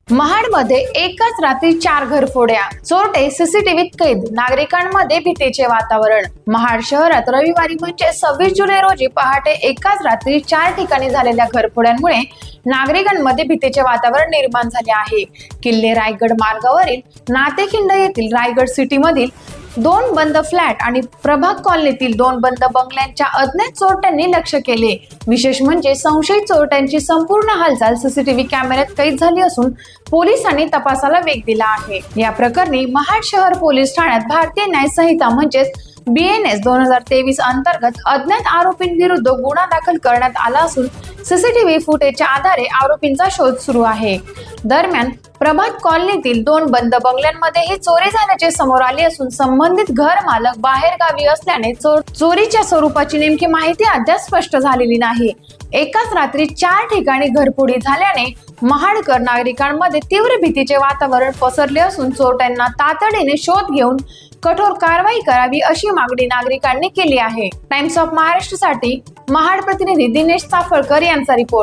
महाडमध्ये एकाच रात्री 4 घरफोड्या, चोरटे सीसीटीव्हीत कैद, नागरिकांमध्ये भीतीचे वातावरण। महाड शहरात रविवारी म्हणजे 26 जुलै रोजी पहाटे एकाच रात्री 4 ठिकाणी झालेल्या घरफोड्यांमुळे नागरिकांमध्ये भीतीचे वातावरण निर्माण झाले आहे। किल्ले रायगड मार्गावरील नातेखिंड येथील रायगड सिटी मधील 2 बंद फ्लॅट आणि प्रभाग कॉलनीतील 2 बंद बंगल्यांच्या अज्ञात चोरट्यांनी लक्ष केले। विशेष म्हणजे संशयित चोरट्यांची संपूर्ण हालचाल सीसीटीव्ही कॅमेऱ्यात कैद झाली असून पोलिसांनी तपासाला वेग दिला आहे। या प्रकरणी महाड शहर पोलीस ठाण्यात भारतीय न्याय संहिता म्हणजेच BNS 2023 अंतर्गत अज्ञात आरोपींविरुद्ध गुन्हा दाखल करण्यात आला असून सीसीटीव्ही फुटेजच्या आधारे आरोपींचा शोध सुरू आहे। दरम्यान प्रभात कॉलनीतील 2 बंद बंगल्यांमध्ये ही चोरी झाल्याचे समोर आले असून संबंधित घर मालक बाहेर गावी असल्याने चोरीच्या स्वरूपाची नेमकी माहिती अद्याप स्पष्ट झालेली नाही। एकाच रात्री 4 ठिकाणी घरफोडी झाल्याने महाडकर नागरिकांमध्ये तीव्र भीतीचे वातावरण पसरले असून चोरट्यांना तातडीने शोध घेऊन कठोर कारवाई करावी अशी मागणी नागरिकांनी केली आहे। टाइम्स ऑफ महाराष्ट्रसाठी महाड प्रतिनिधी दिनेश चाफळकर यांचा रिपोर्ट।